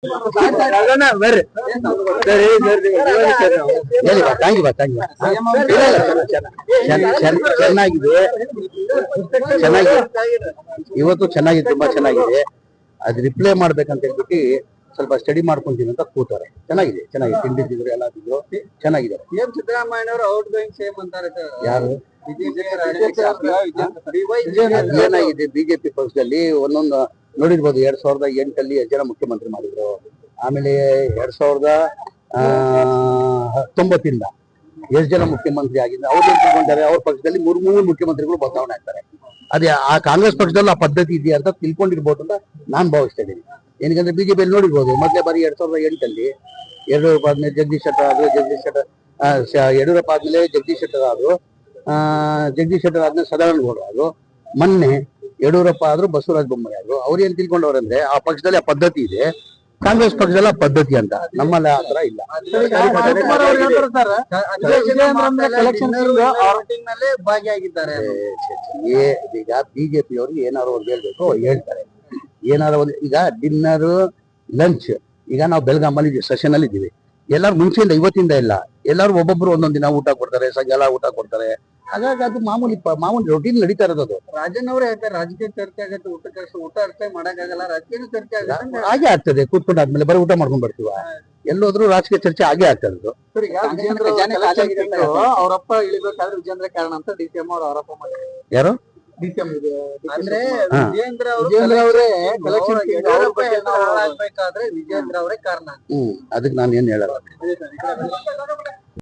ಬರ್ರಿ ಚೆನ್ನಾಗಿದೆ ಇವತ್ತು ಚೆನ್ನಾಗಿದೆ, ತುಂಬಾ ಚೆನ್ನಾಗಿದೆ. ಅದ್ ರಿಪ್ಲೈ ಮಾಡ್ಬೇಕಂತ ಹೇಳ್ಬಿಟ್ಟು ಸ್ವಲ್ಪ ಸ್ಟಡಿ ಮಾಡ್ಕೊಂತೀನಿ ಅಂತ ಕೂತಾರೆ. ಚೆನ್ನಾಗಿದೆ ತಿಂಡಿದ್ರು ಎಲ್ಲ ಚೆನ್ನಾಗಿದೆ. ಸಿದ್ದರಾಮಯ್ಯ ಅವರು ಔಟ್ ಗೋಯಿಂಗ್ ಸೇಮ್ ಅಂತಾರೆ. ಯಾರು ಏನಾಗಿದೆ ಬಿಜೆಪಿ ಪಕ್ಷದಲ್ಲಿ ಒಂದೊಂದು ನೋಡಿರ್ಬೋದು. 2008 ಎಷ್ಟು ಜನ ಮುಖ್ಯಮಂತ್ರಿ ಮಾಡಿದ್ರು. ಆಮೇಲೆ 2019 ಎಷ್ಟು ಜನ ಮುಖ್ಯಮಂತ್ರಿ ಆಗಿದ್ರು. ಅವ್ರು ತಿಳ್ಕೊಂತಾರೆ ಅವ್ರ ಪಕ್ಷದಲ್ಲಿ ಮೂರು ಮುಖ್ಯಮಂತ್ರಿಗಳು ಬದಲಾವಣೆ ಆಗ್ತಾರೆ. ಅದೇ ಆ ಕಾಂಗ್ರೆಸ್ ಪಕ್ಷದಲ್ಲಿ ಆ ಪದ್ಧತಿ ಇದೆಯಾ ಅಂತ ತಿಳ್ಕೊಂಡಿರ್ಬೋದು ಅಂತ ನಾನ್ ಭಾವಿಸ್ತಾ ಇದ್ದೀನಿ. ಏನಕ್ಕೆ ಬಿಜೆಪಿಯಲ್ಲಿ ನೋಡಿರ್ಬೋದು, ಮೊದಲೇ ಬಾರಿ 2008 ಯಡಿಯೂರಪ್ಪ ಆದ್ಮೇಲೆ ಜಗದೀಶ್ ಶೆಟ್ಟರ್ ಆದ್ರು, ಯಡಿಯೂರಪ್ಪ ಆದ್ಮೇಲೆ ಜಗದೀಶ್ ಶೆಟ್ಟರ್ ಆದ್ರು, ಜಗದೀಶ್ ಶೆಟ್ಟರ್ ಆದ್ಮೇಲೆ ಸದಾನಂದ ಗೌಡ ಆದ್ರು, ಮೊನ್ನೆ ಯಡಿಯೂರಪ್ಪ ಆದ್ರು, ಬಸವರಾಜ ಬೊಮ್ಮಾಯಿ ಆದ್ರು. ಅವ್ರು ಏನ್ ತಿಳ್ಕೊಂಡವ್ರಂದ್ರೆ ಆ ಪಕ್ಷದಲ್ಲಿ ಆ ಪದ್ಧತಿ ಇದೆ, ಕಾಂಗ್ರೆಸ್ ಪಕ್ಷದಲ್ಲಿ ಆ ಪದ್ಧತಿ ಅಂತ. ನಮ್ಮಲ್ಲಿ ಆ ತರ ಇಲ್ಲ. ಭಾಗಿಯಾಗಿದ್ದಾರೆ. ಈಗ ಬಿಜೆಪಿ ಅವ್ರಿಗೆ ಏನಾದ್ರು ಒಂದು ಹೇಳ್ಬೇಕು, ಅವ್ರು ಹೇಳ್ತಾರೆ. ಏನಾದ್ರು ಒಂದು ಈಗ ಡಿನ್ನರ್ ಲಂಚ್, ಈಗ ನಾವು ಬೆಳಗಾಮಲ್ಲಿ ಸೆಷನ್ ಅಲ್ಲಿ ಇದ್ದೀವಿ. ಎಲ್ಲಾರು ಮುಂಚೆಯಿಂದ ಇವತ್ತಿಂದ ಇಲ್ಲ, ಎಲ್ಲಾರು ಒಬ್ಬೊಬ್ರು ಒಂದೊಂದ್ ದಿನ ಊಟ ಕೊಡ್ತಾರೆ, ಸಾಯಂಕಾಲ ಊಟ ಕೊಡ್ತಾರೆ. ಹಾಗಾಗಿ ಅದು ಮಾಮೂಲಿ ರೊಟೀನ್ ನಡೀತಾ ಇರೋದು. ರಾಜನ್ ಅವರೇ ಹೇಳ್ತಾರೆ ರಾಜಕೀಯ ಚರ್ಚೆ ಆಗತ್ತೆ, ಊಟ ಅಷ್ಟೇ ಮಾಡಕ್ಕಾಗಲ್ಲ, ರಾಜಕೀಯ ಚರ್ಚೆ ಆಗತ್ತೆ. ಹಾಗೆ ಆಗ್ತದೆ. ಕೂತ್ಕೊಂಡಾದ್ಮೇಲೆ ಬರೀ ಊಟ ಮಾಡ್ಕೊಂಡ್ ಬರ್ತೀವ, ಎಲ್ಲೋದ್ರು ರಾಜಕೀಯ ಚರ್ಚೆ ಆಗೇ ಆಗ್ತದೆ. ಅವರಪ್ಪ ಇಳಿಬೇಕಾದ್ರೆ ವಿಜೇಂದ್ರ ಕಾರಣ ಅಂತ DCM ಅವರು ಆರೋಪ ಮಾಡಿದ್ರು. ಯಾರು ಅಂದ್ರೆ ವಿಜೇಂದ್ರ ಅವರೇ ಆಗ್ಬೇಕಾದ್ರೆ ವಿಜೇಂದ್ರ ಅವರೇ ಕಾರಣ. ಅದಕ್ಕೆ ನಾನು ಏನ್ ಹೇಳಲ್ಲ.